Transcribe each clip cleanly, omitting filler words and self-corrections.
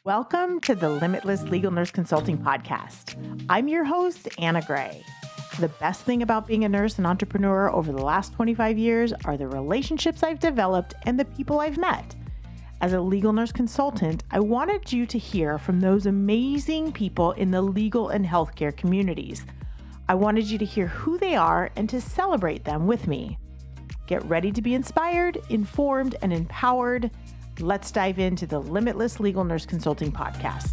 Welcome to the Limitless Legal Nurse Consulting Podcast. I'm your host, Anna Gray. The best thing about being a nurse and entrepreneur over the last 25 years are the relationships I've developed and the people I've met. As a legal nurse consultant, I wanted you to hear from those amazing people in the legal and healthcare communities. I wanted you to hear who they are and to celebrate them with me. Get ready to be inspired, informed, and empowered. Let's dive into the Limitless Legal Nurse Consulting Podcast.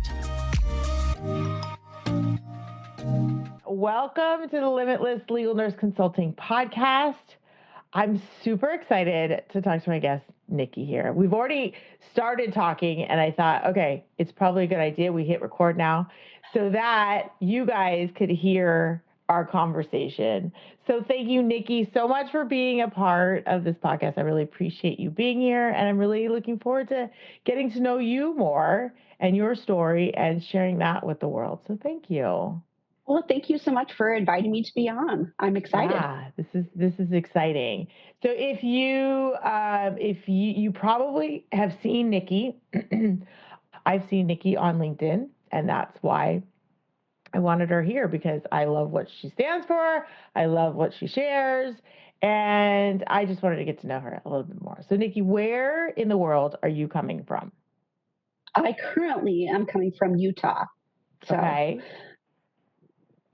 Welcome to the Limitless Legal Nurse Consulting Podcast. I'm super excited to talk to my guest, Nikki, here. We've already started talking, and I thought, okay, it's probably a good idea we hit record now so that you guys could hear our conversation. So thank you, Nikki, so much for being a part of this podcast. I really appreciate you being here, and I'm really looking forward to getting to know you more and your story and sharing that with the world. So thank you. Well, thank you so much for inviting me to be on. I'm excited. Yeah, this is exciting. So if you probably have seen Nikki, I've seen Nikki on LinkedIn, and that's why I wanted her here, because I love what she stands for. I love what she shares. And I just wanted to get to know her a little bit more. So Nikki, where in the world are you coming from? I currently am coming from Utah. So okay.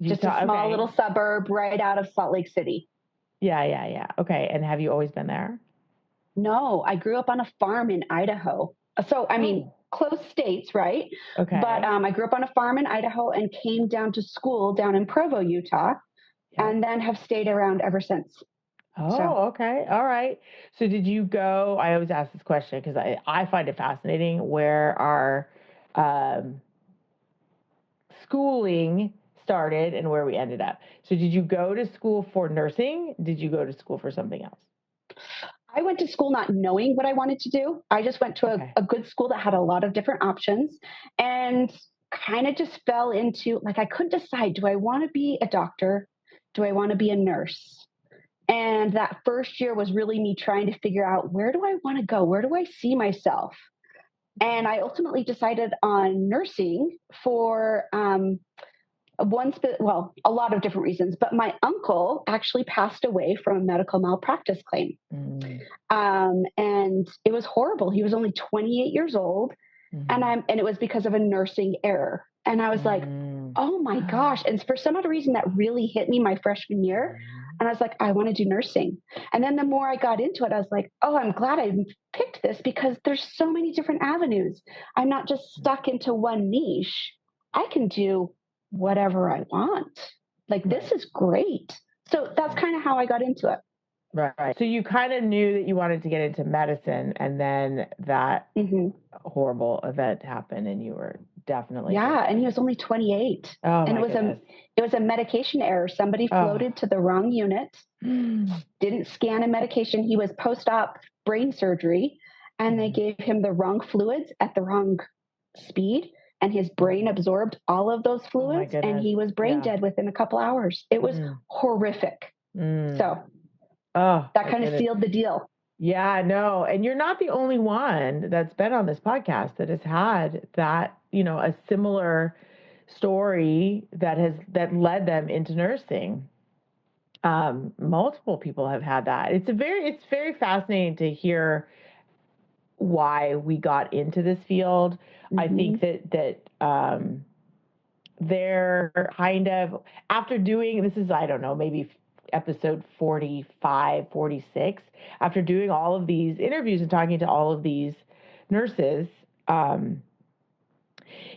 Just a small little suburb right out of Salt Lake City. Yeah. Okay. And have you always been there? No, I grew up on a farm in Idaho. So, close states, right? Okay. But I grew up on a farm in Idaho and came down to school down in Provo, Utah, and then have stayed around ever since. Okay. All right. So did you go, I always ask this question because I find it fascinating where our schooling started and where we ended up. So did you go to school for nursing? Did you go to school for something else? I went to school not knowing what I wanted to do. I just went to a good school that had a lot of different options and kind of just fell into, I couldn't decide, do I want to be a doctor? Do I want to be a nurse? And that first year was really me trying to figure out, where do I want to go? Where do I see myself? And I ultimately decided on nursing for a lot of different reasons, but my uncle actually passed away from a medical malpractice claim. And it was horrible. He was only 28 years old, and it was because of a nursing error. And I was like, oh my gosh. And for some other reason that really hit me my freshman year. And I was like, I want to do nursing. And then the more I got into it, I was like, oh, I'm glad I picked this because there's so many different avenues. I'm not just stuck into one niche. I can do whatever I want. This is great. So that's kind of how I got into it. Right. So you kind of knew that you wanted to get into medicine, and then that horrible event happened, and you were definitely and he was only 28. Oh, and it was a medication error. Somebody floated to the wrong unit, didn't scan a medication. He was post-op brain surgery, and they gave him the wrong fluids at the wrong speed. And his brain absorbed all of those fluids, and he was brain dead within a couple hours. It was horrific. So that kind of sealed the deal. Yeah, no. And you're not the only one that's been on this podcast that has had that, a similar story that led them into nursing. Multiple people have had that. It's very fascinating to hear why we got into this field. I think that they're kind of, after doing, this is, I don't know, maybe episode 45, 46, after doing all of these interviews and talking to all of these nurses,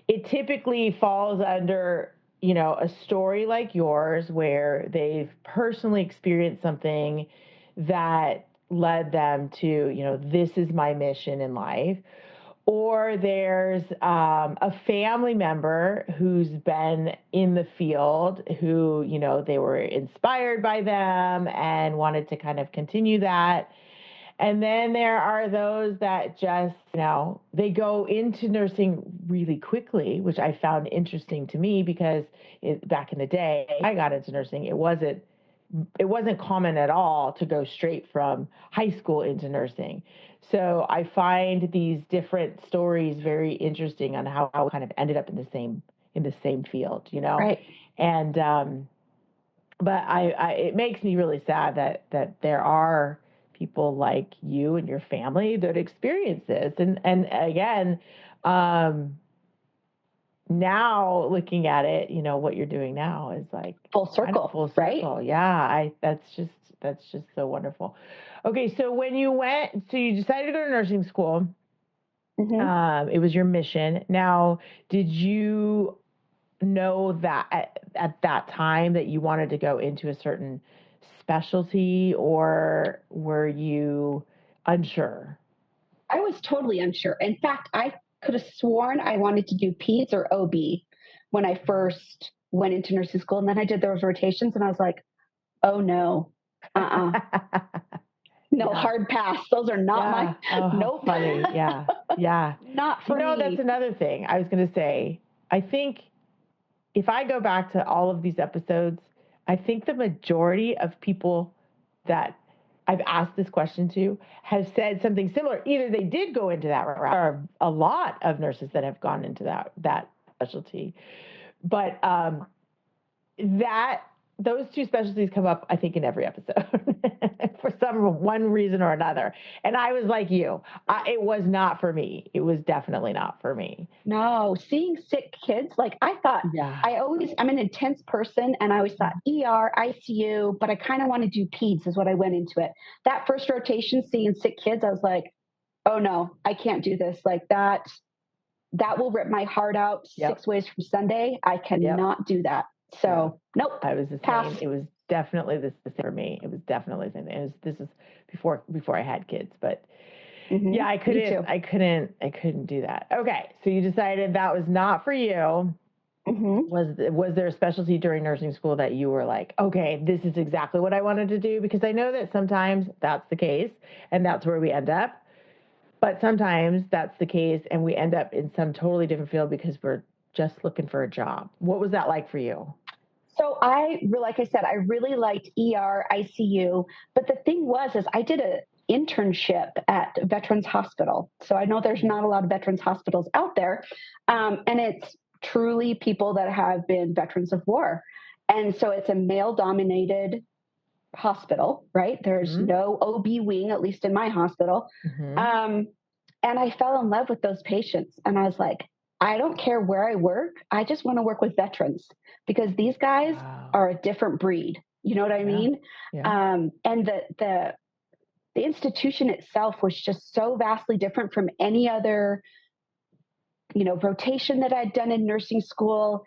it typically falls under, a story like yours where they've personally experienced something that led them to, this is my mission in life. Or there's a family member who's been in the field who, they were inspired by them and wanted to kind of continue that. And then there are those that just, they go into nursing really quickly, which I found interesting to me because back in the day, I got into nursing. It wasn't common at all to go straight from high school into nursing. So I find these different stories very interesting on how I kind of ended up in the same field, you know? Right. And but it makes me really sad that there are people like you and your family that experience this. And again, um, now looking at it, you know, what you're doing now is like Full kind of circle, full right? circle. Yeah, that's just so wonderful. Okay, so so you decided to go to nursing school. Mm-hmm. It was your mission. Now, did you know that at that time that you wanted to go into a certain specialty, or were you unsure? I was totally unsure. In fact, I could have sworn I wanted to do peds or OB when I first went into nursing school. And then I did those rotations and I was like, oh no, no, Yeah. hard pass. Those are not my, Yeah. Oh, how nope, funny. Yeah. Yeah. not You for know, that's me. another thing I was going to say. I think if I go back to all of these episodes, I think the majority of people that I've asked this question to have said something similar. Either they did go into that route, or a lot of nurses that have gone into that specialty. But that those two specialties come up, I think, in every episode for one reason or another. And I was like you, it was not for me. It was definitely not for me. No, seeing sick kids, like I thought, Yeah. I'm an intense person and I always thought ER, ICU, but I kind of want to do peds is what I went into it. That first rotation, seeing sick kids, I was like, oh no, I can't do this. Like that will rip my heart out Yep. 6 ways from Sunday. I Yep. cannot do that. Yeah. So nope, I was the pass. same. It was definitely the same for me. It was definitely the same. This is before I had kids, but Mm-hmm. yeah, Me too. I couldn't do that. Okay, so you decided that was not for you. Mm-hmm. Was there a specialty during nursing school that you were like, okay, this is exactly what I wanted to do? Because I know that sometimes that's the case, and that's where we end up. But sometimes that's the case, and we end up in some totally different field because we're just looking for a job. What was that like for you? So like I said, I really liked ER, ICU, but the thing was, is I did an internship at Veterans Hospital. So I know there's not a lot of veterans hospitals out there, and it's truly people that have been veterans of war, and so it's a male-dominated hospital, right? There's Mm-hmm. no OB wing, at least in my hospital. Mm-hmm. Um, and I fell in love with those patients. And I was like, I don't care where I work. I just want to work with veterans because these guys Wow. are a different breed. You know what I Yeah. mean? Yeah. And the institution itself was just so vastly different from any other, rotation that I'd done in nursing school.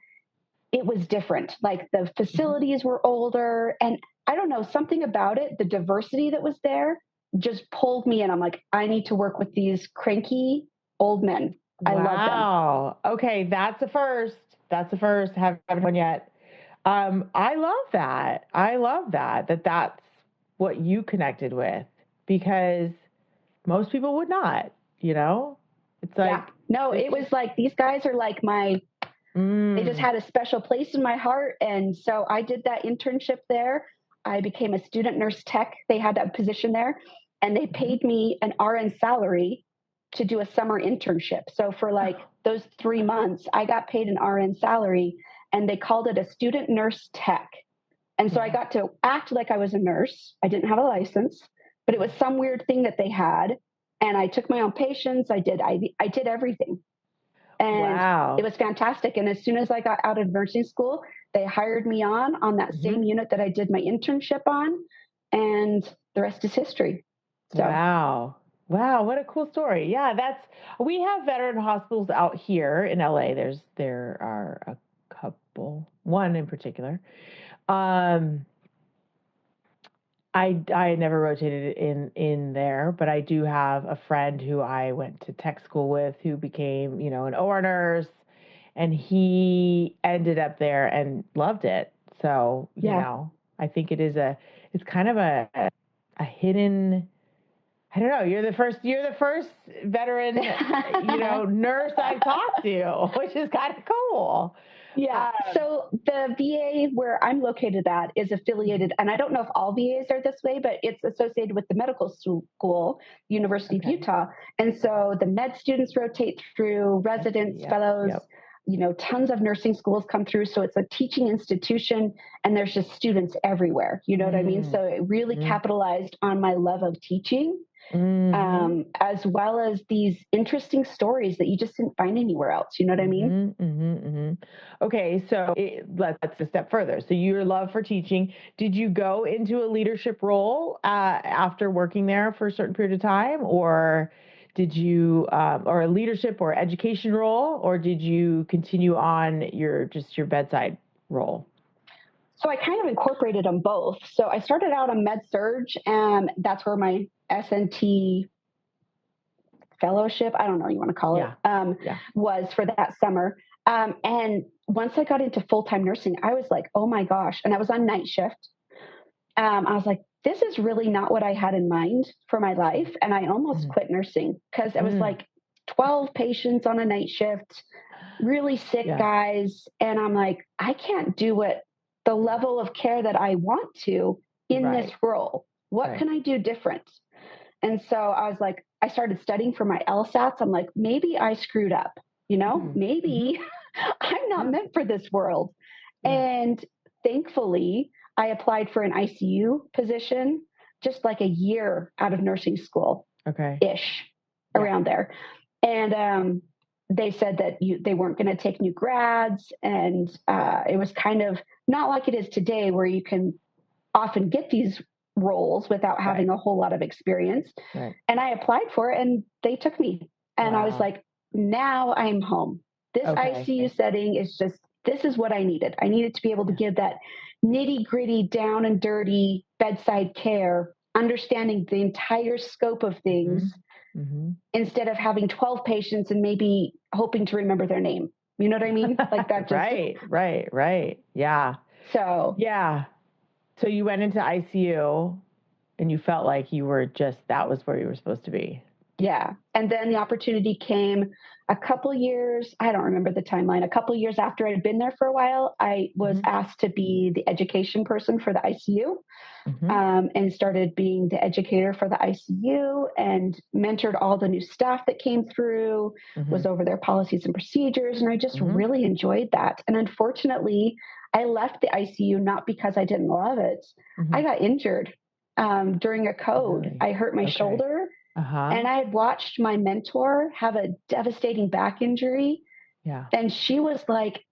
It was different. Like the Mm-hmm. facilities were older, and I don't know, something about it, the diversity that was there just pulled me in. I'm like, I need to work with these cranky old men. I love them. Wow. Okay, that's a first. That's a first. Haven't one yet. I love that. I love that that's what you connected with, because most people would not, you know? It's Yeah. like No, this it was like these guys are like they just mm, had a special place in my heart. And so I did that internship there. I became a student nurse tech. They had that position there, and they mhm. paid me an RN salary to do a summer internship. So for like those 3 months, I got paid an RN salary, and they called it a student nurse tech. And so I Yeah. got to act like I was a nurse. I didn't have a license, but it was some weird thing that they had. And I took my own patients. I did everything. And it Wow. was fantastic. And as soon as I got out of nursing school, they hired me on that Hmm. same unit that I did my internship on. And the rest is history. So, Wow. Wow, what a cool story. Yeah, we have veteran hospitals out here in LA. There are a couple, one in particular. Um I never rotated in there, but I do have a friend who I went to tech school with who became, an OR nurse, and he ended up there and loved it. So, yeah. I think it's kind of a hidden, I don't know, you're the first veteran, nurse I've talked to, which is kind of cool. Yeah. So the VA where I'm located at is affiliated, and I don't know if all VAs are this way, but it's associated with the medical school, University of Utah. And so the med students rotate through, residents, fellows, tons of nursing schools come through. So it's a teaching institution, and there's just students everywhere. You know what I mean? So it really capitalized on my love of teaching. As well as these interesting stories that you just didn't find anywhere else. You know what I mean? Okay, so let's a step further. So your love for teaching, did you go into a leadership role after working there for a certain period of time, or did you, or a leadership or education role, or did you continue on your bedside role? So I kind of incorporated them both. So I started out on med surge, and that's where my SNT fellowship, I don't know what you want to call it, was for that summer. And once I got into full-time nursing, I was like, oh my gosh. And I was on night shift. I was like, this is really not what I had in mind for my life. And I almost quit nursing because it was like 12 patients on a night shift, really sick guys. And I'm like, I can't do the level of care that I want to in this role. What can I do different? And so I was like, I started studying for my LSATs. I'm like, maybe I screwed up, maybe I'm not meant for this world. And thankfully, I applied for an ICU position just like a year out of nursing school ish around there. And they said that they weren't going to take new grads. And it was kind of not like it is today where you can often get these roles without having a whole lot of experience. And I applied for it and they took me. And I was like, now I'm home. This ICU setting is this is what I needed. I needed to be able to give that nitty gritty, down and dirty bedside care, understanding the entire scope of things instead of having 12 patients and maybe hoping to remember their name. You know what I mean? Like that just. Right. Yeah. So. Yeah. So you went into ICU and you felt like that was where you were supposed to be. Yeah. And then the opportunity came a couple years, I don't remember the timeline, a couple years after I had been there for a while, I was asked to be the education person for the ICU and started being the educator for the ICU and mentored all the new staff that came through, was over their policies and procedures. And I just really enjoyed that. And unfortunately, I left the ICU not because I didn't love it. I got injured during a code. I hurt my shoulder. And I had watched my mentor have a devastating back injury. Yeah. And she was like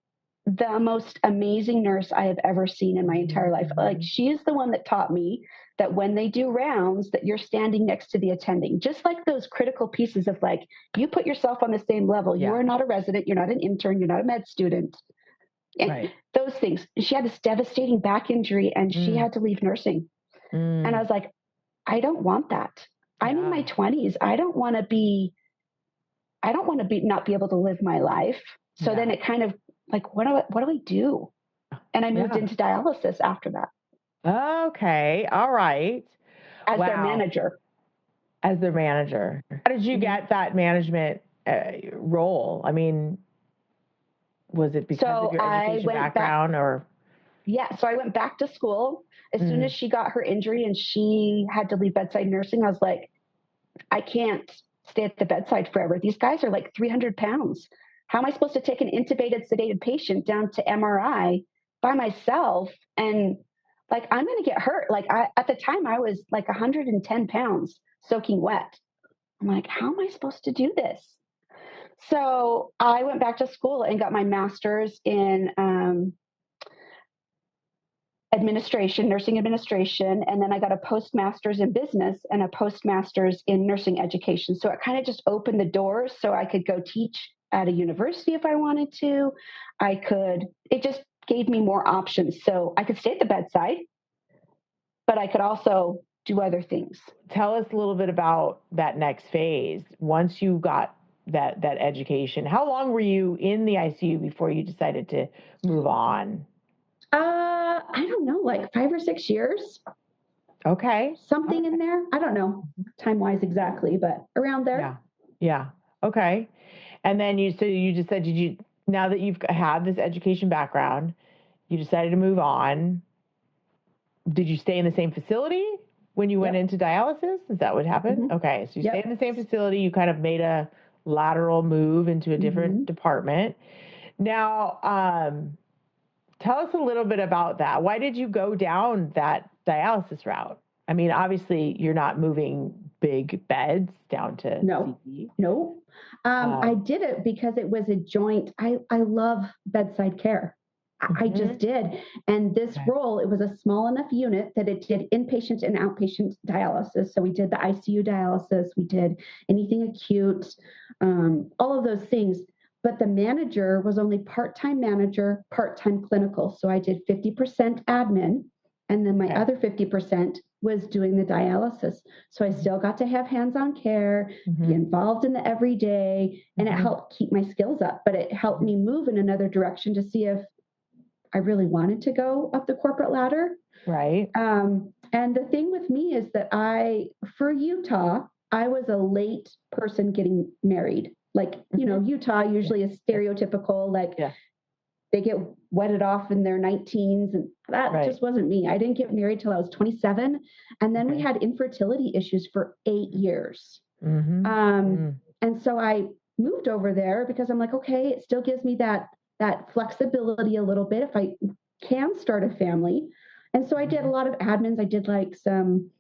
the most amazing nurse I have ever seen in my entire life. Like she is the one that taught me that when they do rounds, that you're standing next to the attending, just like those critical pieces of like, you put yourself on the same level. You are not a resident. You're not an intern. You're not a med student. And those things. She had this devastating back injury and she had to leave nursing. And I was like, I don't want that. I'm in my 20s. I don't want to not be able to live my life. So then it kind of like, what do I do? And I moved into dialysis after that. Okay. All right. As their manager. As their manager. How did you get that management role? I mean, was it because of your education background or? Yeah. So I went back to school as soon as she got her injury and she had to leave bedside nursing. I was like, I can't stay at the bedside forever. These guys are like 300 pounds. How am I supposed to take an intubated, sedated patient down to MRI by myself? And like, I'm going to get hurt. Like at the time I was like 110 pounds soaking wet. I'm like, how am I supposed to do this? So I went back to school and got my master's in nursing administration. And then I got a postmaster's in business and a postmaster's in nursing education. So it kind of just opened the doors so I could go teach at a university if I wanted to. It just gave me more options. So I could stay at the bedside, but I could also do other things. Tell us a little bit about that next phase. Once you got that education, how long were you in the ICU before you decided to move on? I don't know, like 5 or 6 years. Okay. Something in there. I don't know time-wise exactly, but around there. Yeah. Okay. And then you just said, did you now that you've had this education background, you decided to move on. Did you stay in the same facility when you went into dialysis? Is that what happened? Mm-hmm. Okay. So you stayed in the same facility. You kind of made a lateral move into a different department. Now, tell us a little bit about that. Why did you go down that dialysis route? I mean, obviously, you're not moving big beds down to CP. No. I did it because it was a joint. I love bedside care. I just did. And this role, it was a small enough unit that it did inpatient and outpatient dialysis. So we did the ICU dialysis, we did anything acute, all of those things. But the manager was only part-time manager, part-time clinical. So I did 50% admin, and then my other 50% was doing the dialysis. So I still got to have hands-on care, be involved in the everyday, and it helped keep my skills up. But it helped me move in another direction to see if I really wanted to go up the corporate ladder. Right. And the thing with me is that for Utah, I was a late person getting married. Like, Utah usually is stereotypical, they get wedded off in their 19s, and that just wasn't me. I didn't get married till I was 27. And then we had infertility issues for 8 years. And so I moved over there because I'm like, okay, it still gives me that flexibility a little bit if I can start a family. And so I did a lot of admins. I did like some,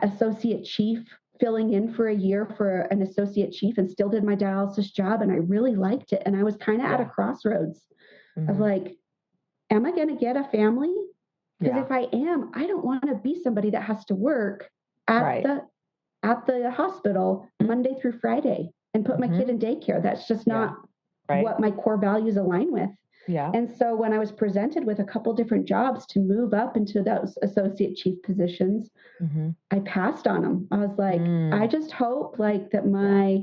associate chief, filling in for a year for an associate chief, and still did my dialysis job. And I really liked it. And I was kind of at a crossroads of like, am I going to get a family? Because if I am, I don't want to be somebody that has to work at the hospital Monday through Friday and put my kid in daycare. That's just not what my core values align with. Yeah. And so when I was presented with a couple different jobs to move up into those associate chief positions, I passed on them. I was like, I just hope that my,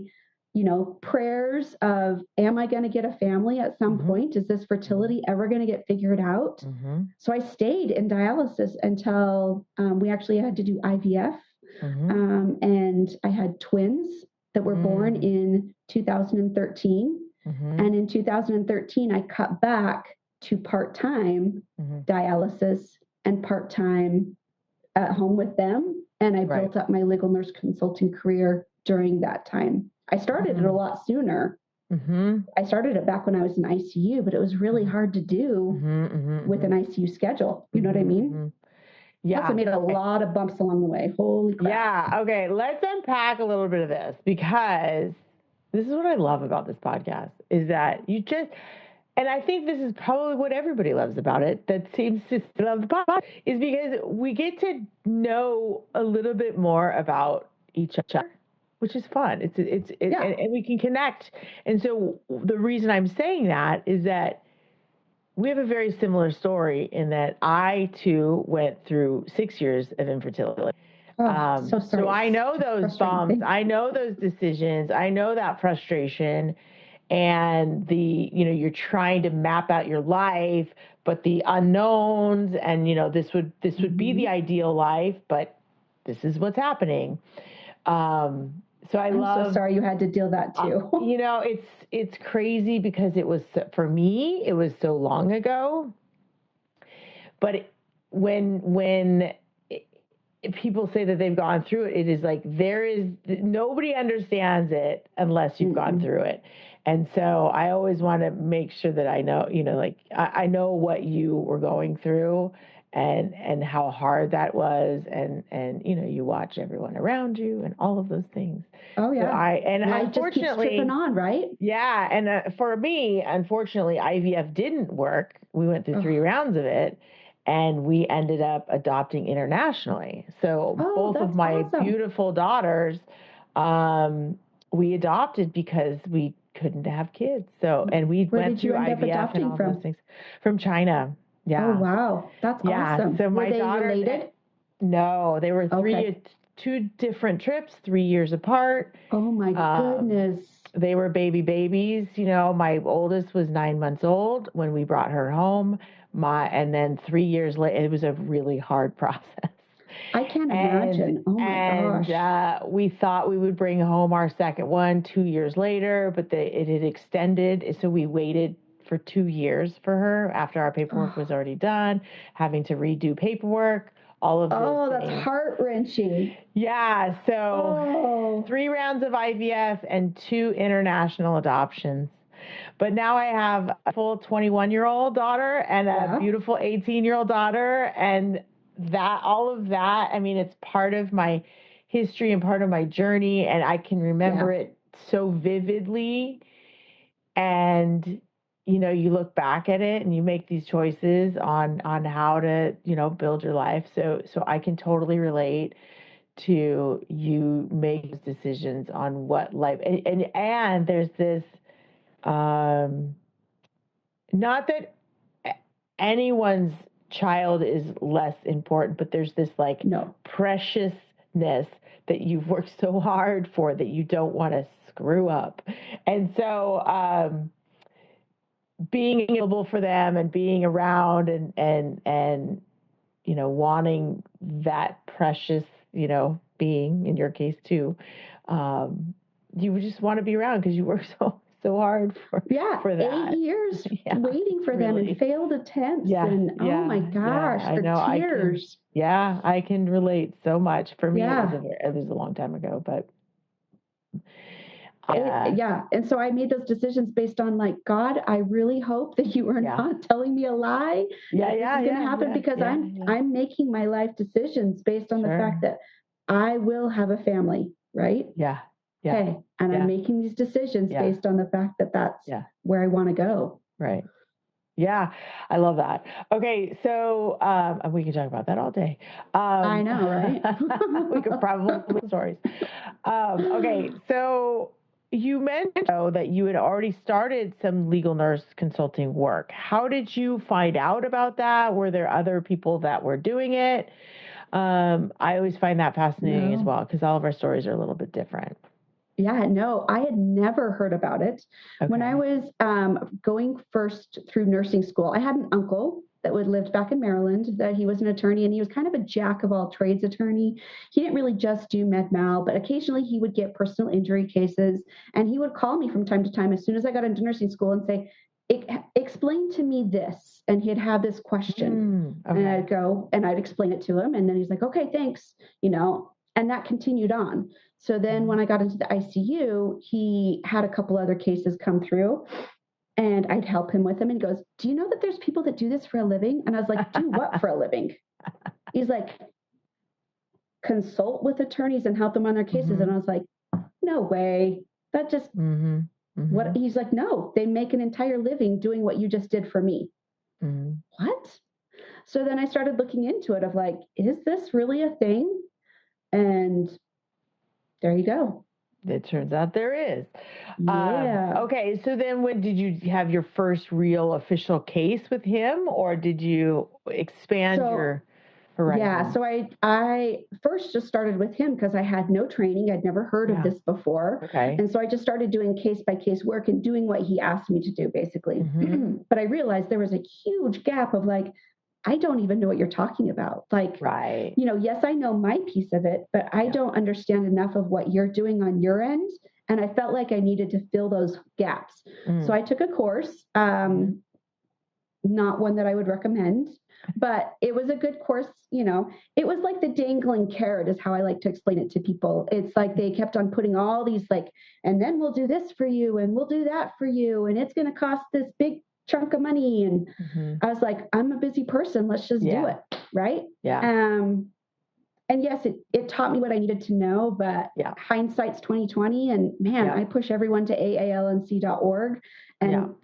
prayers of, am I going to get a family at some point? Is this fertility ever going to get figured out? So I stayed in dialysis until we actually had to do IVF. And I had twins that were born in 2013. And in 2013, I cut back to part-time dialysis and part-time at home with them. And I built up my legal nurse consulting career during that time. I started it a lot sooner. I started it back when I was in ICU, but it was really hard to do with an ICU schedule. You know what I mean? Yeah. Plus, I made a lot of bumps along the way. Holy crap. Yeah. Okay. Let's unpack a little bit of this, because this is what I love about this podcast, is that and I think this is probably what everybody loves about it, that seems to love the podcast, is because we get to know a little bit more about each other, which is fun. And we can connect. And so the reason I'm saying that is that we have a very similar story, in that I too went through 6 years of infertility. So sorry. So I know those bumps, I know those decisions, I know that frustration, and you're trying to map out your life, but the unknowns, and this would be the ideal life, but this is what's happening. I'm so sorry you had to deal that too. It's crazy, because for me, it was so long ago. But when people say that they've gone through it, it is like nobody understands it unless you've gone through it. And so I always want to make sure that I know, I know what you were going through, and how hard that was, and you watch everyone around you and all of those things. Oh yeah. So life just keeps tripping on, right? Yeah, and for me, unfortunately, IVF didn't work. We went through 3 rounds of it, and we ended up adopting internationally. So both of my beautiful daughters, we adopted because we couldn't have kids. So, and we went through IVF and all those things. From China. Yeah. Oh wow, that's awesome. So were they related? No, they were 2 different trips, 3 years apart. Oh my goodness. They were babies. My oldest was 9 months old when we brought her home. And then 3 years later, it was a really hard process. I can't And imagine. Oh my gosh. we thought we would bring home our second one 2 years later, but it had extended. So we waited for 2 years for her after our paperwork was Oh, already done, having to redo paperwork, all of those oh, that's things. heart-wrenching. Yeah. So Oh, 3 rounds of IVF and 2 international adoptions. But now I have a full 21-year-old daughter and a yeah. beautiful 18-year-old daughter. And all of that, I mean, it's part of my history and part of my journey. And I can remember Yeah. it so vividly. And, you look back at it and you make these choices on how to, build your life. So I can totally relate to you make decisions on what life, and there's this, um, not that anyone's child is less important, but there's this like No. preciousness that you've worked so hard for that you don't want to screw up. And so, being available for them and being around and wanting that precious, being in your case too, you just want to be around because you work so hard for that. 8 years Yeah, waiting for them and failed attempts. Yeah, And oh my yeah. gosh, I the know. tears. I can relate so much. For me, Yeah. it was a long time ago, but And so I made those decisions based on like, God, I really hope that you are not telling me a lie. Yeah, This is going to happen because I'm making my life decisions based on the fact that I will have a family, right? Yeah. Okay. And I'm making these decisions based on the fact that that's where I want to go. Right. Yeah, I love that. Okay, so and we can talk about that all day. I know, right? We could probably stories. Okay, so you mentioned though that you had already started some legal nurse consulting work. How did you find out about that? Were there other people that were doing it? I always find that fascinating as well because all of our stories are a little bit different. Yeah, no, I had never heard about it. Okay. When I was going first through nursing school, I had an uncle that lived back in Maryland, that he was an attorney, and he was kind of a jack of all trades attorney. He didn't really just do med mal, but occasionally he would get personal injury cases, and he would call me from time to time as soon as I got into nursing school and say, explain to me this. And he'd have this question, and I'd go and I'd explain it to him, and then he's like, okay, thanks, and that continued on. So then when I got into the ICU, he had a couple other cases come through, and I'd help him with them. And he goes, do you know that there's people that do this for a living? And I was like, do what for a living? He's like, consult with attorneys and help them on their cases. Mm-hmm. And I was like, no way. That just, what? He's like, no, they make an entire living doing what you just did for me. Mm-hmm. What? So then I started looking into it of like, is this really a thing? And there you go. It turns out there is. Yeah. Okay, so then when did you have your first real official case with him, or did you expand your horizons? Yeah, so I first just started with him because I had no training. I'd never heard of this before. Okay. And so I just started doing case-by-case work and doing what he asked me to do, basically. Mm-hmm. But I realized there was a huge gap of like, I don't even know what you're talking about. Like, right. Yes, I know my piece of it, but I don't understand enough of what you're doing on your end. And I felt like I needed to fill those gaps. So I took a course, not one that I would recommend, but it was a good course. It was like the dangling carrot is how I like to explain it to people. It's like they kept on putting all these like, and then we'll do this for you and we'll do that for you. And it's going to cost this big chunk of money. And I was like, I'm a busy person. Let's just do it. Right. Yeah. And yes, it taught me what I needed to know, but hindsight's 2020. And man, I push everyone to aalnc.org. And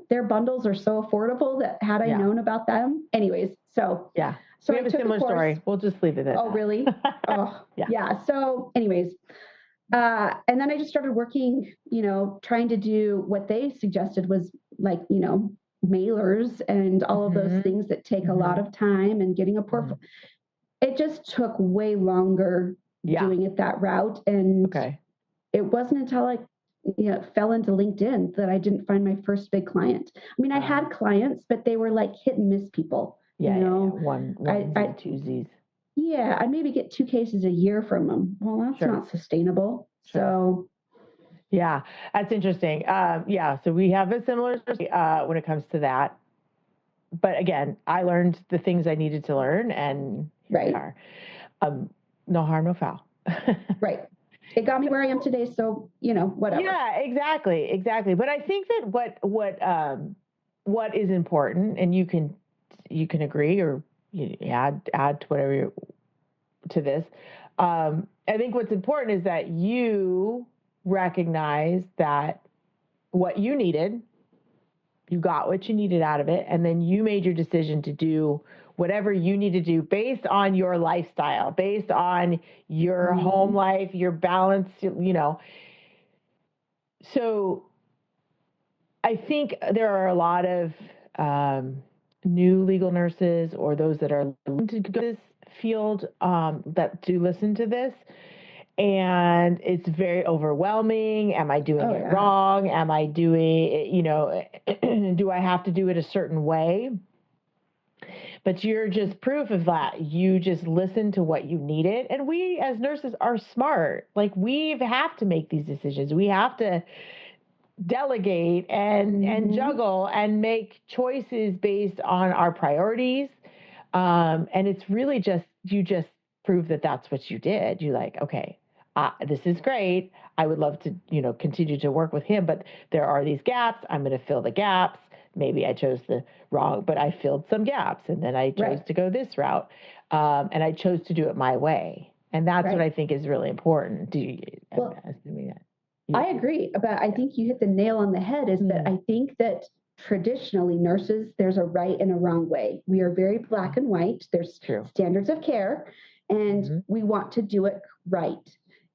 their bundles are so affordable that had I known about them, anyways. So we have a similar story. We'll just leave it at that. Oh, really? Oh, yeah. So, anyways, and then I just started working, trying to do what they suggested was like, mailers and all of those things that take a lot of time and getting a portfolio. It just took way longer doing it that route. And it wasn't until I fell into LinkedIn that I didn't find my first big client. I mean, I had clients, but they were like hit and miss people. One and twosies. Yeah, I maybe get 2 cases a year from them. Well, that's Sure. not sustainable. Sure. So, Yeah, that's interesting. Yeah, so we have a similar story, when it comes to that. But again, I learned the things I needed to learn, and here we right, are. No harm, no foul. right. It got me where I am today. So, whatever. Yeah, exactly. But I think that what is important, and you can agree or you add to whatever to this. I think what's important is that you recognize that what you needed, you got what you needed out of it, and then you made your decision to do whatever you need to do based on your lifestyle, based on your home life, your balance, So I think there are a lot of new legal nurses or those that are into this field that do listen to this. And it's very overwhelming. Am I doing it wrong? Am I doing it, do I have to do it a certain way? But you're just proof of that. You just listen to what you needed. And we as nurses are smart. Like we have to make these decisions. We have to delegate and juggle and make choices based on our priorities. And it's really just, you just prove that that's what you did. You like, okay, this is great. I would love to, continue to work with him, but there are these gaps. I'm going to fill the gaps. Maybe I chose the wrong, but I filled some gaps, and then I chose to go this route. And I chose to do it my way. And that's what I think is really important. I agree, but I think you hit the nail on the head is that I think that traditionally nurses, there's a right and a wrong way. We are very black and white. There's standards of care, and we want to do it right.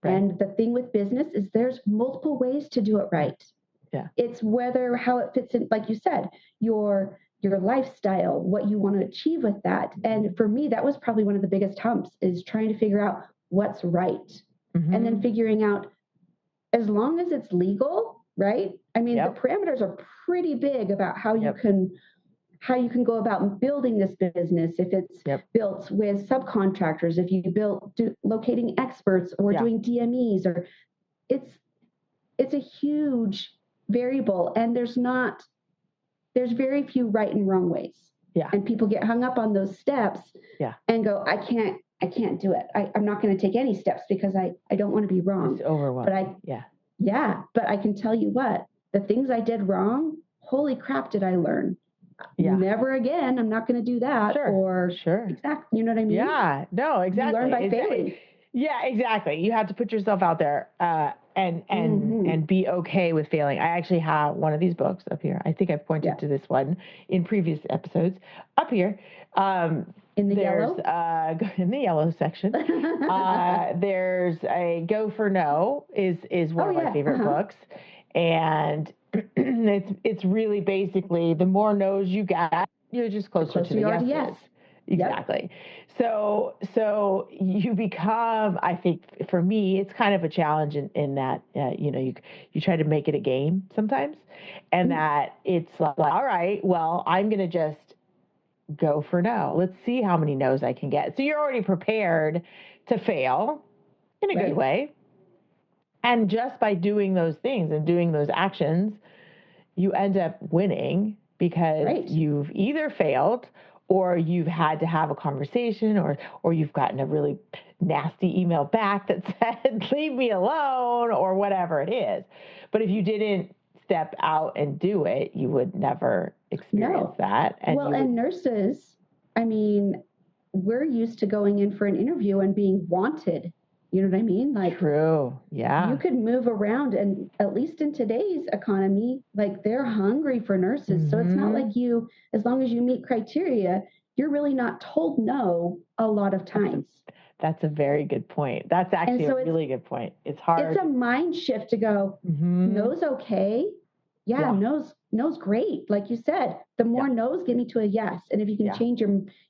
And the thing with business is there's multiple ways to do it right. Yeah. It's how it fits in, like you said, your lifestyle, what you want to achieve with that. And for me, that was probably one of the biggest humps is trying to figure out what's right. And then figuring out, as long as it's legal, right? I mean, the parameters are pretty big about how you can go about building this business. If it's built with subcontractors, if you locating experts or doing DMEs, or it's a huge variable, and there's very few right and wrong ways. Yeah. And people get hung up on those steps and go, I can't do it. I'm not going to take any steps because I don't want to be wrong. It's overwhelming. But I can tell you what, the things I did wrong, holy crap, did I learn. Yeah. Never again. I'm not going to do that. Exactly. You know what I mean? Yeah. No, exactly. You learn by failing. Yeah, exactly. You have to put yourself out there and be okay with failing. I actually have one of these books up here. I think I've pointed to this one in previous episodes. Up here. In the yellow? In the yellow section. There's a Go for No is one of my favorite books. And it's really basically the more no's you get, you're just closer to the yeses. Yes. Exactly. Yep. So you become, I think for me, it's kind of a challenge in that, you try to make it a game sometimes, and that it's like, all right, well, I'm going to just go for no. Let's see how many no's I can get. So you're already prepared to fail in a good way. And just by doing those things and doing those actions, you end up winning because you've either failed or you've had to have a conversation or you've gotten a really nasty email back that said, leave me alone, or whatever it is. But if you didn't step out and do it, you would never experience that. And nurses, I mean, we're used to going in for an interview and being wanted. You know what I mean? Like, true. Yeah. You could move around, and at least in today's economy, like they're hungry for nurses. So it's not like as long as you meet criteria, you're really not told no a lot of times. That's a very good point. That's actually a really good point. It's hard. It's a mind shift to go, no's okay. Yeah, no's great. Like you said, the more no's get me to a yes. And if you can change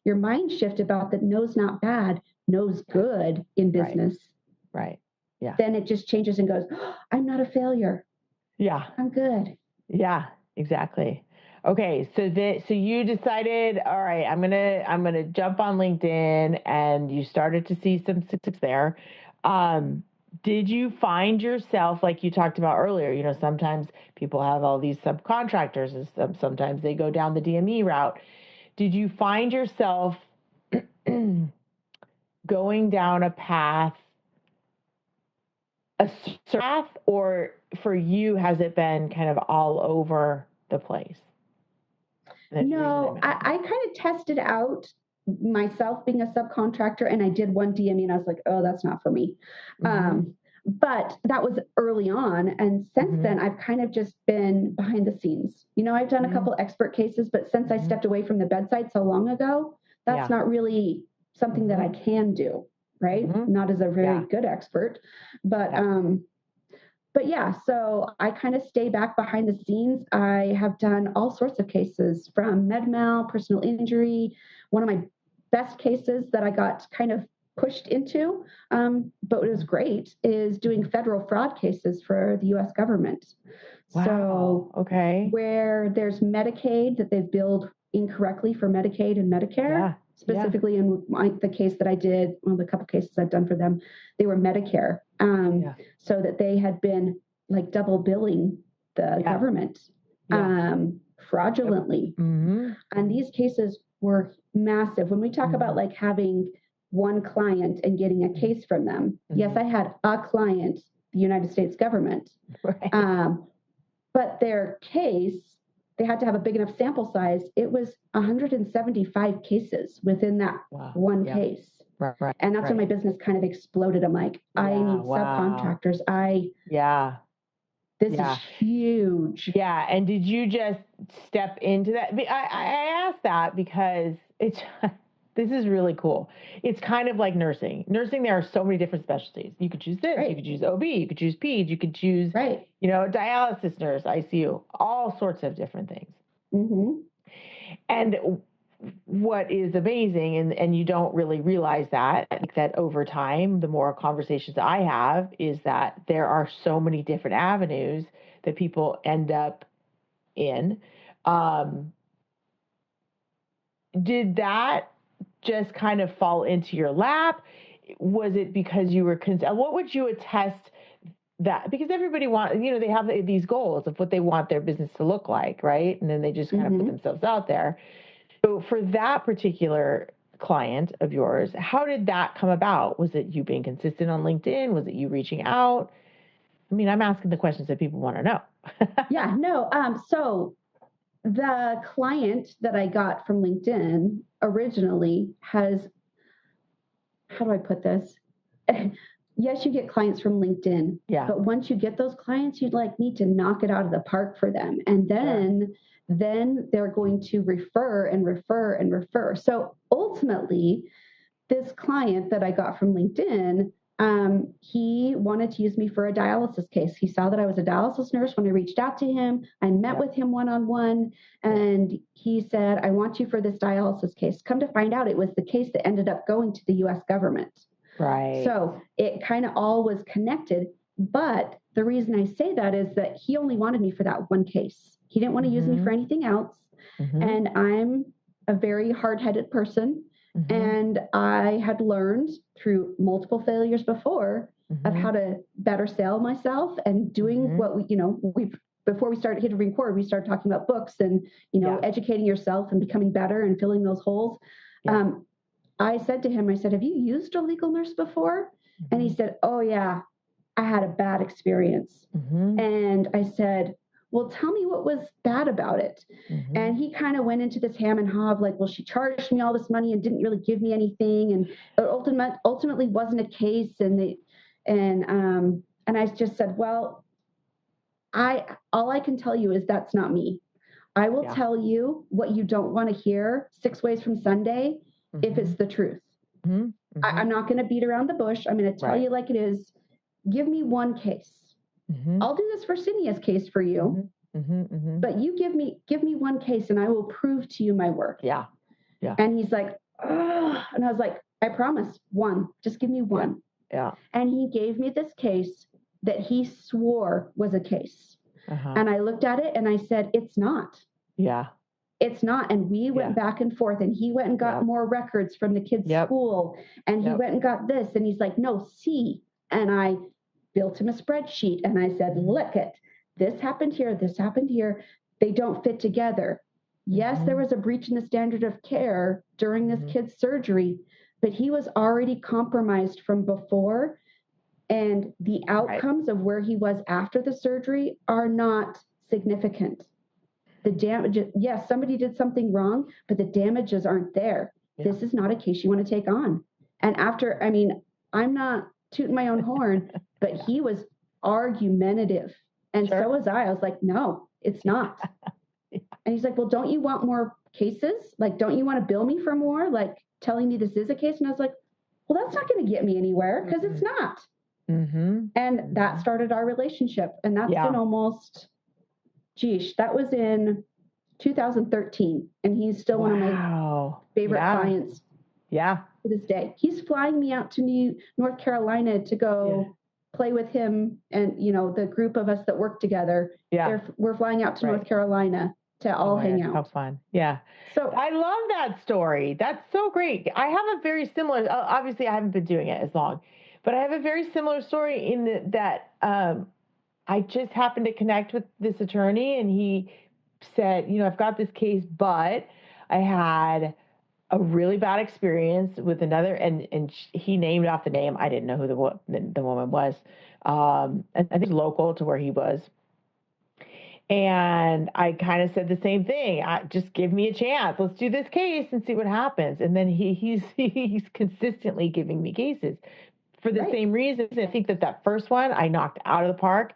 your mind shift about that no's not bad, no's good in business. Right. Yeah. Then it just changes and goes, I'm not a failure. Yeah. I'm good. Yeah, exactly. Okay, so you decided, all right, I'm gonna jump on LinkedIn, and you started to see some success there. Um, did you find yourself, like you talked about earlier, sometimes people have all these subcontractors, and sometimes they go down the DME route. Did you find yourself going down a certain path, or for you has it been kind of all over the place? No, I kind of tested out myself being a subcontractor, and I did one DME, and I was like, oh, that's not for me. But that was early on. And since then, I've kind of just been behind the scenes. I've done a couple expert cases, but since I stepped away from the bedside so long ago, that's not really something that I can do, right? Not as a very good expert, but yeah, so I kind of stay back behind the scenes. I have done all sorts of cases, from med mal, personal injury. One of my best cases that I got kind of pushed into, but it was great, is doing federal fraud cases for the U.S. government. Wow. So Okay. where there's Medicaid that they've billed incorrectly for Medicaid and Medicare, specifically in the case that I did, the couple cases I've done for them, they were Medicare. So that they had been like double billing the government fraudulently. And these cases were massive. When we talk about like having one client and getting a case from them, yes, I had a client, the United States government, but their case, they had to have a big enough sample size. It was 175 cases within that one case. Right. And that's when my business kind of exploded. I'm like, I need subcontractors. This is huge. Yeah. And did you just step into that? I asked that because this is really cool. It's kind of like nursing. Nursing, there are so many different specialties. You could choose this, you could choose OB, you could choose peds, you could choose, dialysis nurse, ICU, all sorts of different things. And what is amazing, and you don't really realize that over time, the more conversations I have, is that there are so many different avenues that people end up in. Did that just kind of fall into your lap? Was it because you were what would you attest that, because everybody wants, they have these goals of what they want their business to look like, right? And then they just kind of put themselves out there. So for that particular client of yours, how did that come about? Was it you being consistent on LinkedIn? Was it you reaching out? I mean, I'm asking the questions that people want to know. So the client that I got from LinkedIn originally has, how do I put this? Yes, you get clients from LinkedIn, but once you get those clients, you'd need to knock it out of the park for them. And then they're going to refer and refer and refer. So ultimately, this client that I got from LinkedIn, he wanted to use me for a dialysis case. He saw that I was a dialysis nurse when I reached out to him. I met with him one-on-one, and he said, I want you for this dialysis case. Come to find out, it was the case that ended up going to the U.S. government. Right. So it kind of all was connected. But the reason I say that is that he only wanted me for that one case. He didn't want to use me for anything else. And I'm a very hard-headed person. And I had learned through multiple failures before of how to better sell myself, and doing what before we started hitting record, we started talking about books and, educating yourself and becoming better and filling those holes. I said to him, have you used a legal nurse before? And he said, oh yeah, I had a bad experience. And I said, well, tell me what was bad about it. And he kind of went into this ham and haw of well, she charged me all this money and didn't really give me anything. And it ultimately wasn't a case. And I just said, well, all I can tell you is that's not me. I will tell you what you don't want to hear 6 ways from Sunday if it's the truth. I'm not going to beat around the bush. I'm going to tell you like it is. Give me one case. I'll do this Virginia's case for you, but you give me one case and I will prove to you my work. And he's like, oh, and I was like, I promise, one, just give me one. And he gave me this case that he swore was a case. And I looked at it and I said, it's not. Yeah. It's not. And we went back and forth, and he went and got more records from the kid's school, and he went and got this, and he's like, no, see. And I built him a spreadsheet, and I said, look it, this happened here, this happened here. They don't fit together. Yes, there was a breach in the standard of care during this kid's surgery, but he was already compromised from before. And the outcomes of where he was after the surgery are not significant. The damage, yes, somebody did something wrong, but the damages aren't there. This is not a case you want to take on. And after, I mean, I'm not tooting my own horn, but he was argumentative. And so was I. I was like, no, it's not. And he's like, well, don't you want more cases? Like, don't you want to bill me for more? Like, telling me this is a case? And I was like, well, that's not going to get me anywhere, because it's not. And that started our relationship. And that's been almost, that was in 2013. And he's still one of my favorite clients to this day. He's flying me out to North Carolina to go play with him. And, you know, the group of us that work together, we're flying out to North Carolina to all hang out. How fun. Yeah. So I love that story. That's so great. I have a very similar, obviously I haven't been doing it as long, but I have a very similar story in that I just happened to connect with this attorney, and he said, you know, I've got this case, but I had a really bad experience with another, and he named off the name. I didn't know who the woman was. And I think it was local to where he was. And I kind of said the same thing. Just give me a chance. Let's do this case and see what happens. And then he's consistently giving me cases for the same reasons. I think that first one I knocked out of the park.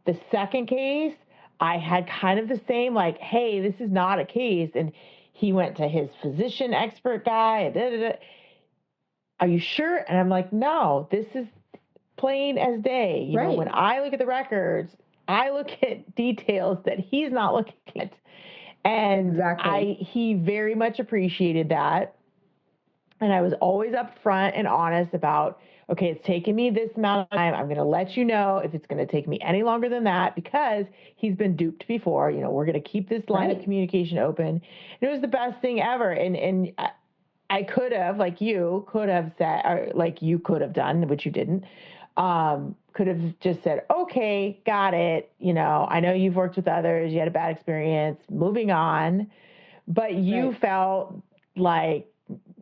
The second case, I had kind of the same, like, hey, this is not a case. And he went to his physician expert guy. Are you sure? And I'm like, no, this is plain as day. You know, when I look at the records, I look at details that he's not looking at. And he very much appreciated that. And I was always upfront and honest about, okay, it's taken me this amount of time. I'm going to let you know if it's going to take me any longer than that, because he's been duped before. You know, we're going to keep this line of communication open. And it was the best thing ever. And I could have, like you could have said, or like you could have done, which you didn't, could have just said, okay, got it. You know, I know you've worked with others. You had a bad experience, moving on. But you felt like,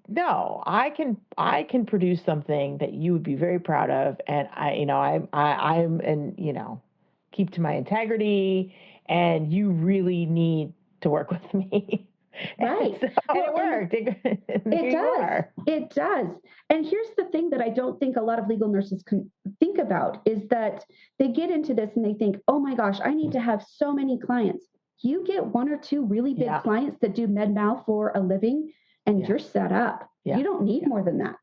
no, I can produce something that you would be very proud of. And I'm, and, you know, keep to my integrity, and you really need to work with me. Right. And it worked. It does. It does. And here's the thing that I don't think a lot of legal nurses can think about is that they get into this and they think, oh my gosh, I need to have so many clients. You get one or two really big clients that do med mal for a living, and you're set up. You don't need more than that.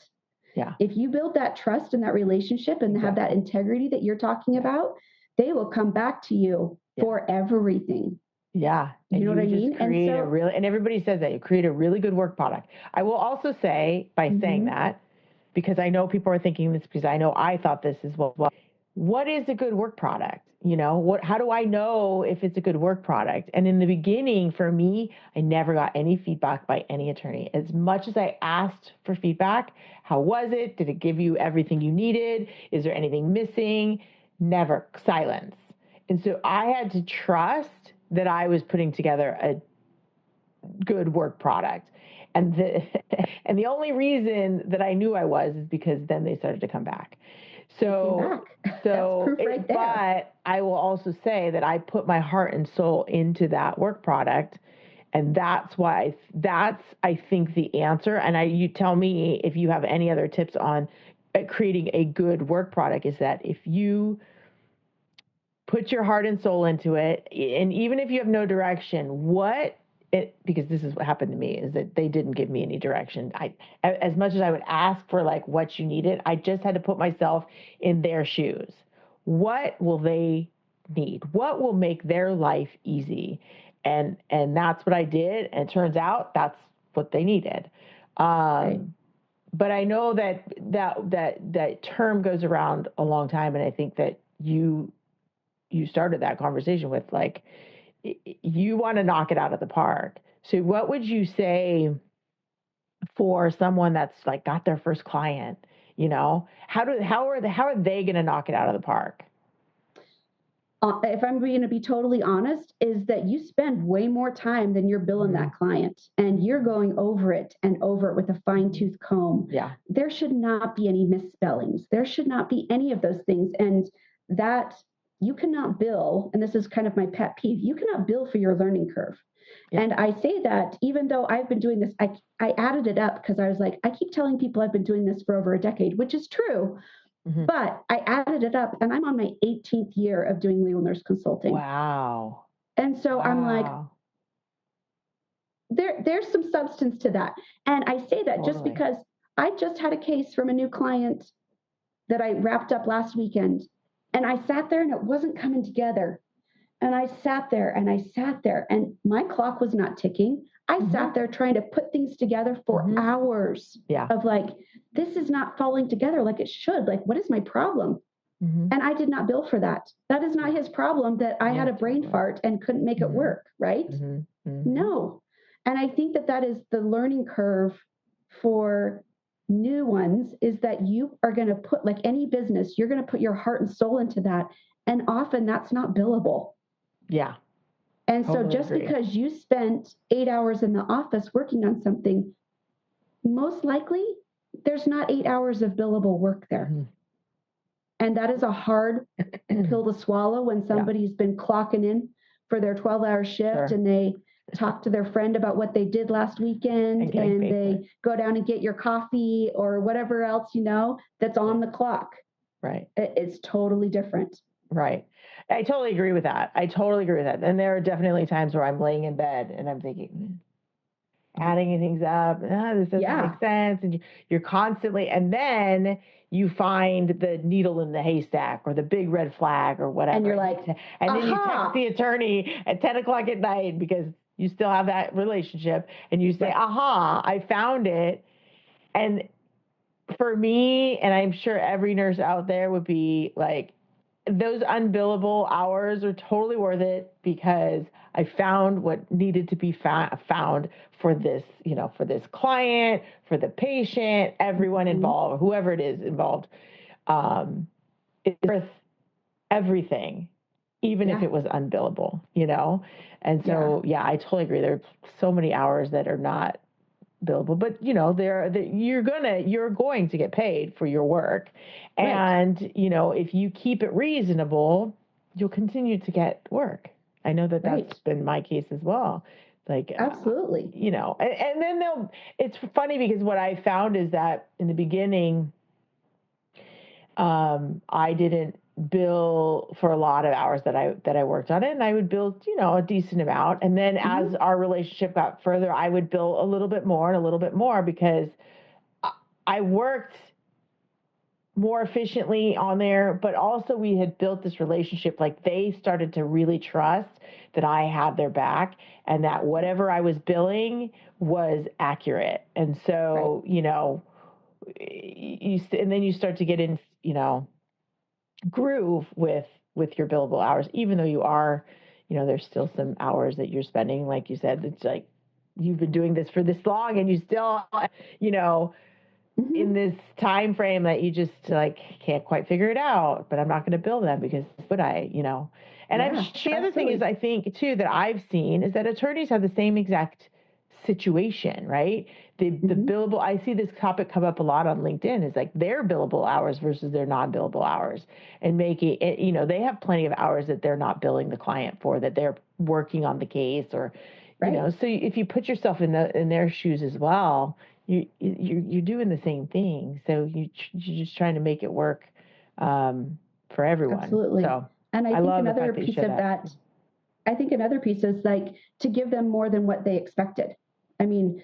If you build that trust and that relationship and have that integrity that you're talking about, they will come back to you for everything. Yeah. You know what I mean? And everybody says that you create a really good work product. I will also say, by saying that, because I know people are thinking this, because I know I thought this as well. What is a good work product? You know, how do I know if it's a good work product? And in the beginning, for me, I never got any feedback by any attorney. As much as I asked for feedback, how was it? Did it give you everything you needed? Is there anything missing? Never. Silence. And so I had to trust that I was putting together a good work product. And the only reason that I knew I was is because then they started to come back. So right there. But I will also say that I put my heart and soul into that work product. And that's why I think the answer. And you tell me if you have any other tips on creating a good work product, is that if you put your heart and soul into it, and even if you have no direction, because this is what happened to me, is that they didn't give me any direction. As much as I would ask for like what you needed, I just had to put myself in their shoes. What will they need? What will make their life easy? And that's what I did. And it turns out that's what they needed. But I know that term goes around a long time. And I think that you started that conversation with, like, you want to knock it out of the park. So what would you say for someone that's like got their first client, how are they going to knock it out of the park? If I'm going to be totally honest, is that you spend way more time than you're billing that client, and you're going over it and over it with a fine tooth comb. Yeah. There should not be any misspellings. There should not be any of those things. And that you cannot bill, and this is kind of my pet peeve, you cannot bill for your learning curve. Yeah. And I say that even though I've been doing this, I added it up because I was like, I keep telling people I've been doing this for over a decade, which is true. Mm-hmm. But I added it up, and I'm on my 18th year of doing legal nurse consulting. Wow. And so I'm like, there's some substance to that. And I say that just because I just had a case from a new client that I wrapped up last weekend, and I sat there and it wasn't coming together. And I sat there and my clock was not ticking. I sat there trying to put things together for hours of like, this is not falling together like it should. Like, what is my problem? And I did not bill for that. That is not his problem that I had a brain fart and couldn't make it work, right? No. And I think that is the learning curve for new ones, is that you are going to put, like any business, you're going to put your heart and soul into that. And often that's not billable. Yeah. And totally so just agree. Because you spent 8 hours in the office working on something, most likely there's not 8 hours of billable work there. And that is a hard pill to swallow when somebody's been clocking in for their 12-hour shift and they talk to their friend about what they did last weekend and they go down and get your coffee or whatever else, that's on the clock. Right. It's totally different. Right. I totally agree with that. And there are definitely times where I'm laying in bed and I'm thinking, adding things up, this doesn't make sense. And you're constantly, and then you find the needle in the haystack or the big red flag or whatever. And you're like, and then you text the attorney at 10 o'clock at night because you still have that relationship and you say, I found it. And for me, and I'm sure every nurse out there would be like, those unbillable hours are totally worth it because I found what needed to be found for this, for this client, for the patient, everyone involved, whoever it is involved. It's worth everything, even if it was unbillable, And so, I totally agree. There are so many hours that are not billable, but you're going to get paid for your work. And if you keep it reasonable, you'll continue to get work. I know that that's been my case as well. Like, absolutely. And then it's funny because what I found is that in the beginning, I didn't bill for a lot of hours that I worked on it, and I would bill, a decent amount. And then as our relationship got further, I would bill a little bit more because I worked more efficiently on there, but also we had built this relationship. Like they started to really trust that I had their back and that whatever I was billing was accurate. And so, and then you start to get in, groove with your billable hours, even though you are, there's still some hours that you're spending. Like you said, it's like you've been doing this for this long and you still, in this time frame that you just like can't quite figure it out, but I'm not going to bill them because would I, And I'm the other thing is I think too that I've seen is that attorneys have the same exact situation, right? The billable, I see this topic come up a lot on LinkedIn, is like their billable hours versus their non-billable hours, and making it, they have plenty of hours that they're not billing the client for, that they're working on the case or, so if you put yourself in their shoes as well, you're doing the same thing. So you're just trying to make it work for everyone. Absolutely. So and I think another piece of that, I think another piece is like to give them more than what they expected. I mean,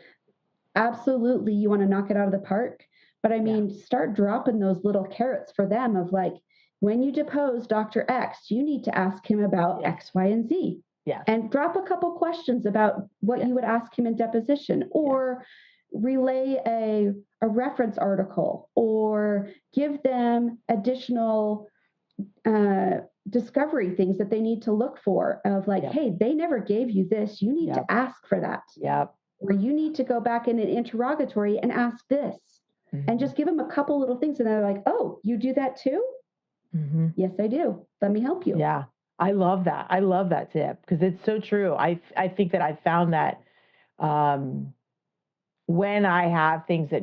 absolutely, you want to knock it out of the park, but I mean, start dropping those little carrots for them of like, when you depose Dr. X, you need to ask him about X, Y, and Z. Yeah. And drop a couple questions about what you would ask him in deposition, or relay a reference article, or give them additional discovery things that they need to look for of like, hey, they never gave you this. You need to ask for that. Yep. Or you need to go back in an interrogatory and ask this. And just give them a couple little things. And they're like, oh, you do that too? Yes, I do. Let me help you. Yeah. I love that. I love that tip because it's so true. I think that I found that when I have things that,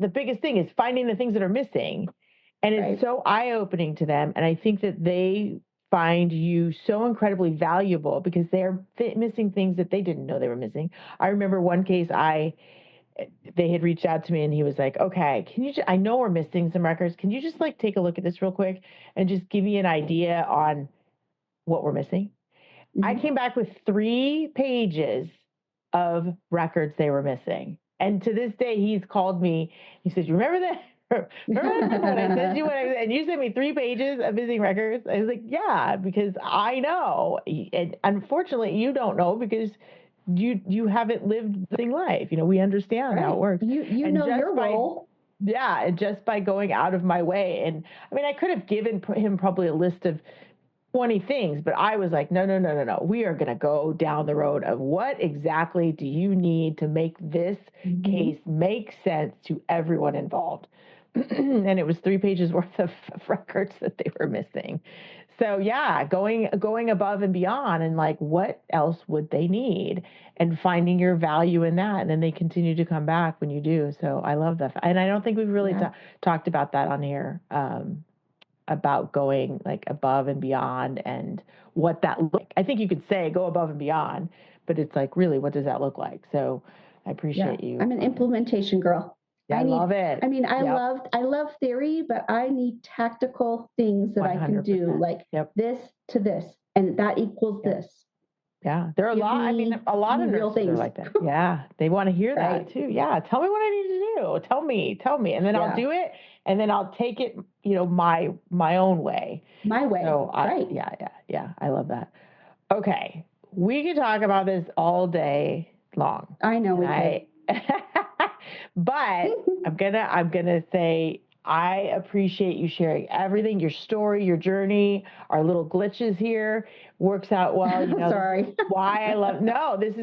the biggest thing is finding the things that are missing. And it's so eye-opening to them. And I think that they find you so incredibly valuable because they're missing things that they didn't know they were missing. I remember one case they had reached out to me and he was like, okay, I know we're missing some records. Can you just like take a look at this real quick and just give me an idea on what we're missing? I came back with 3 pages of records they were missing. And to this day, he's called me. He says, you remember that? Remember when I sent you and you sent me 3 pages of missing records? I was like, yeah, because I know. And unfortunately, you don't know because you haven't lived the life. We understand how it works. You know your role. Yeah, and just by going out of my way. And I mean, I could have given him probably a list of 20 things, but I was like, no. We are going to go down the road of what exactly do you need to make this case make sense to everyone involved. And it was 3 pages worth of records that they were missing. So yeah, going above and beyond and like, what else would they need and finding your value in that. And then they continue to come back when you do. So I love that. And I don't think we've really talked about that on here, about going like above and beyond and what that looks like. I think you could say go above and beyond, but it's like, really, what does that look like? So I appreciate you. I'm an implementation girl. Yeah, I love it. I mean, I love theory, but I need tactical things that 100%. I can do, like this to this, and that equals this. Yeah, there are a lot of real things like that. Yeah, they want to hear that too. Yeah, tell me what I need to do. Tell me, and then I'll do it, and then I'll take it, my own way. My way. So yeah, I love that. Okay, we could talk about this all day long. I know we could. But I'm gonna say I appreciate you sharing everything, your story, your journey, our little glitches here works out well. Sorry. This is why I love this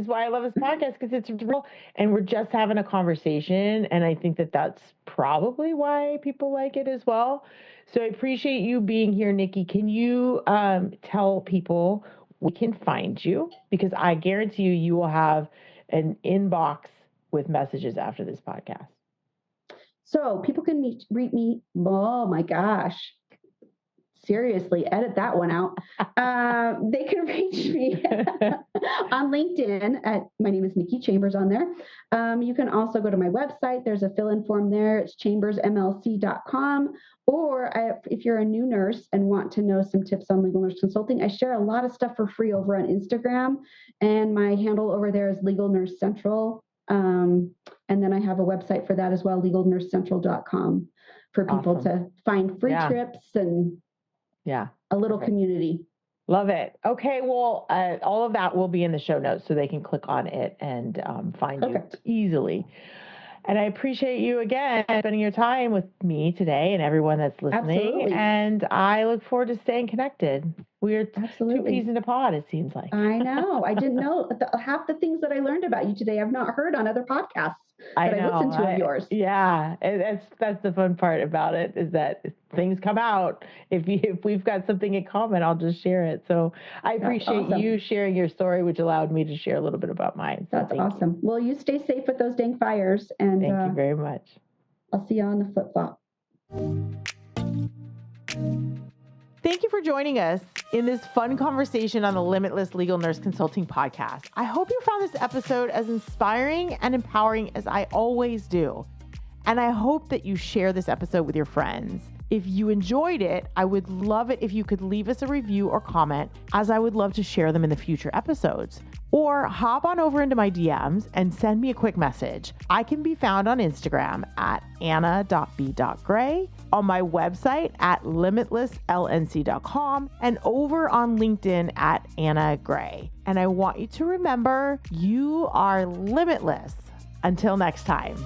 podcast because it's real and we're just having a conversation. And I think that that's probably why people like it as well. So I appreciate you being here, Nikki. Can you tell people we can find you? Because I guarantee you will have an inbox with messages after this podcast. So people can reach me. Oh my gosh. Seriously, edit that one out. They can reach me on LinkedIn my name is Nikki Chambers on there. You can also go to my website. There's a fill-in form there. It's chambersmlc.com. Or if you're a new nurse and want to know some tips on legal nurse consulting, I share a lot of stuff for free over on Instagram. And my handle over there is Legal Nurse Central. And then I have a website for that as well, legalnursecentral.com, for people to find free trips and a little community. Love it. Okay. Well, all of that will be in the show notes so they can click on it and find you easily. And I appreciate you again spending your time with me today and everyone that's listening. Absolutely. And I look forward to staying connected. We're 2 peas in a pod, it seems like. I know. I didn't know half the things that I learned about you today I've not heard on other podcasts that I listened to of yours. Yeah. That's the fun part about it is that things come out. If we've got something in common, I'll just share it. So I appreciate you sharing your story, which allowed me to share a little bit about mine. So that's awesome. Well, you stay safe with those dang fires. And thank you very much. I'll see you on the flip-flop. Thank you for joining us in this fun conversation on the Limitless Legal Nurse Consulting podcast. I hope you found this episode as inspiring and empowering as I always do. And I hope that you share this episode with your friends. If you enjoyed it, I would love it if you could leave us a review or comment, as I would love to share them in the future episodes. Or hop on over into my DMs and send me a quick message. I can be found on Instagram at anna.b.gray, on my website at limitlesslnc.com, and over on LinkedIn at Anna Gray. And I want you to remember, you are limitless. Until next time.